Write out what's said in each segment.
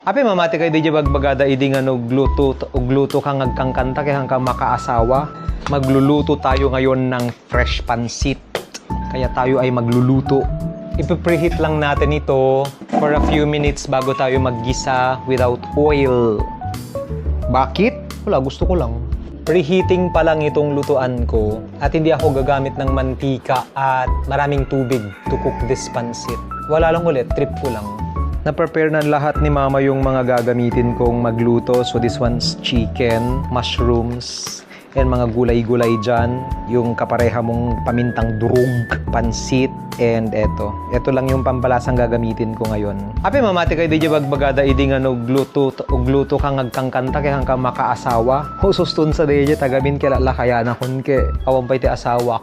Ape mamati kay DJ bagbagada idi nga ugluto kang agkangkanta kay hanggang makaasawa. Magluluto tayo ngayon ng fresh pansit. Kaya tayo ay magluluto. Ipipreheat lang natin ito for a few minutes bago tayo maggisa without oil. Bakit? Wala, gusto ko lang. Preheating pa lang itong lutuan ko at hindi ako gagamit ng mantika at maraming tubig to cook this pansit. Wala lang ulit, trip ko lang. Na-prepare na lahat ni Mama yung mga gagamitin kong magluto. So this one's chicken, mushrooms, and mga gulay-gulay dyan. Yung kapareha mong pamintang durog, pansit, and eto. Eto lang yung pampalasang gagamitin ko ngayon. Ape mamati kay DJ bagbagada idi nga ugluto kang agkangkanta kay hanggang makaasawa. Husustun sa DJ tagamin kilala kaya na kun ke awampay ti asawa.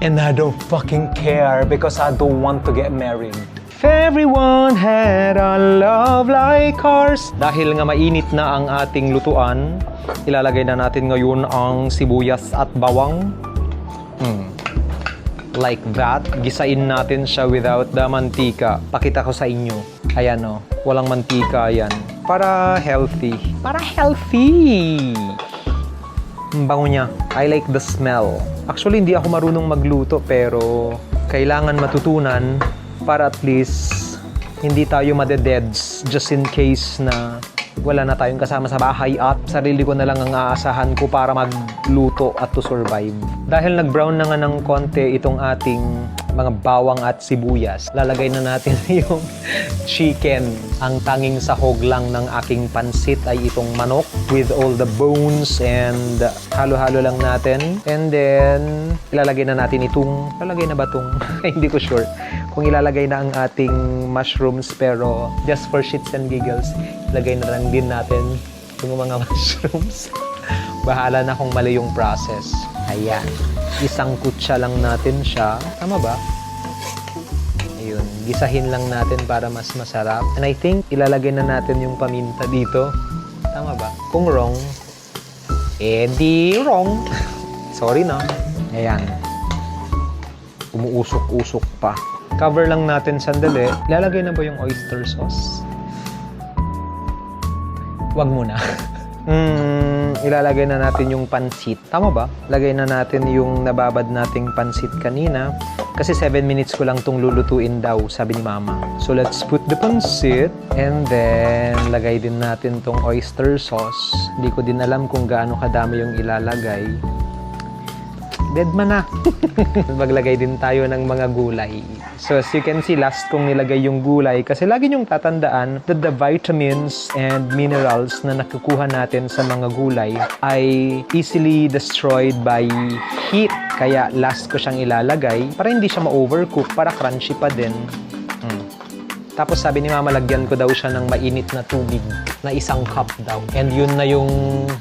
And I don't fucking care because I don't want to get married. If everyone had a love like ours. Dahil nga mainit na ang ating lutuan, ilalagay na natin ngayon ang sibuyas at bawang. Like that. Gisain natin siya without the mantika. Pakita ko sa inyo. Ayan o. Walang mantika yan. Para healthy. Para healthy! Ang bango niya. I like the smell. Actually, hindi ako marunong magluto pero kailangan matutunan para at least hindi tayo madededs just in case na wala na tayong kasama sa bahay at sarili ko na lang ang aasahan ko para magluto at to survive. Dahil nag-brown na nga ng konti itong ating mga bawang at sibuyas, lalagay na natin yung chicken. Ang tanging sahog lang ng aking pansit ay itong manok with all the bones and halo-halo lang natin. And then, ilalagay na natin itong, lalagay na ba itong? Hindi ko sure kung ilalagay na ang ating mushrooms pero just for shits and giggles, ilagay na lang din natin yung mga mushrooms. Bahala na kung mali yung process. Ayan. Isang kutsa lang natin siya. Tama ba? Ayun. Gisahin lang natin para mas masarap. And I think ilalagay na natin yung paminta dito. Tama ba? Kung wrong, di wrong. Sorry na. Ayan. Umuusok-usok pa. Cover lang natin sandali. Ilalagay na ba yung oyster sauce? Wag muna. Ilalagay na natin yung pansit. Tama ba? Lagay na natin yung nababad nating pansit kanina. Kasi 7 minutes ko lang tong lulutuin daw, sabi ni Mama. So let's put the pansit and then lagay din natin tong oyster sauce. Hindi ko din alam kung gaano kadami yung ilalagay. Dead man na. Maglagay din tayo ng mga gulay. So as you can see, last kong nilagay yung gulay kasi lagi niyong tatandaan that the vitamins and minerals na nakukuha natin sa mga gulay ay easily destroyed by heat. Kaya last ko siyang ilalagay para hindi siya ma-overcook, para crunchy pa din. Tapos sabi ni Mama, lagyan ko daw siya ng mainit na tubig na 1 cup daw. And yun na yung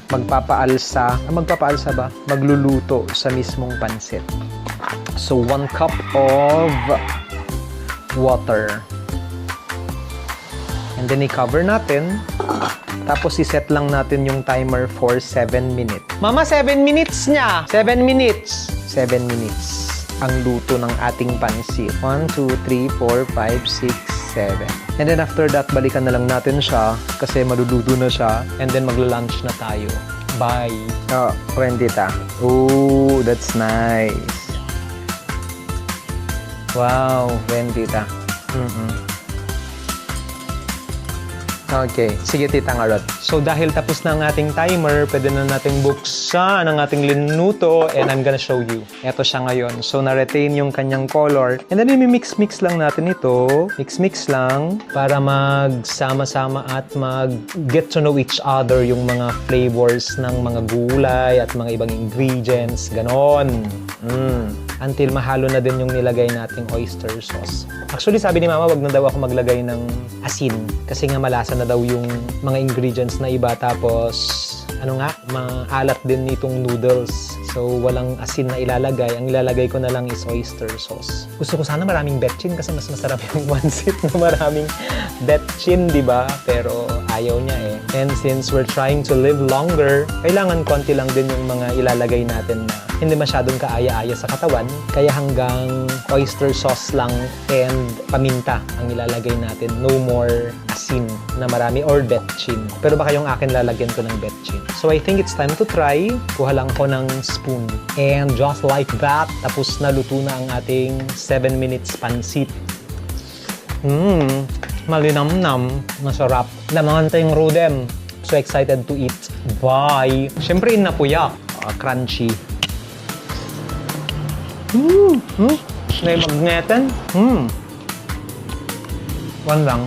magpapaalsa ba? Magluluto sa mismong pansit. So 1 cup of water. And then i-cover natin. Tapos i-set lang natin yung timer for 7 minutes. Mama, 7 minutes niya! 7 minutes! 7 minutes ang luto ng ating pansit. 1, 2, 3, 4, 5, 6, 7. And then after that, balikan na lang natin siya kasi maluluto na siya. And then magla-lunch na tayo. Bye! Oh, Rendita. Oh, that's nice. Wow, Rendita. Okay, sige Tita Ngarot. So dahil tapos na ang ating timer, pwede na nating buksan ang ating linuto and I'm gonna show you. Ito siya ngayon. So na-retain yung kanyang color. And then mix-mix lang natin ito. Mix-mix lang para magsama-sama at mag-get to know each other yung mga flavors ng mga gulay at mga ibang ingredients. Ganon. Until mahalo na din yung nilagay nating oyster sauce. Actually, sabi ni Mama, wag na daw ako maglagay ng asin kasi nga malasa na daw yung mga ingredients na iba. Tapos, maalat din nitong noodles. So, walang asin na ilalagay. Ang ilalagay ko na lang is oyster sauce. Gusto ko sana maraming betchin kasi mas masarap yung pansit na maraming betchin, di ba? Pero ayaw niya eh. And since we're trying to live longer, kailangan konti lang din yung mga ilalagay natin na hindi masyadong kaaya-aya sa katawan. Kaya hanggang oyster sauce lang and paminta ang ilalagay natin. No more asin na marami or betchin. Pero baka yung akin lalagyan ko ng betchin. So I think it's time to try. Kuha lang ko ng spoon. And just like that, tapos na luto na ang ating 7 minutes pansit. Malinamnam. Masarap. Lamangan tayong rodem. So excited to eat. Bye! Siyempre, inapuyak. Crunchy. May magnetan. One lang.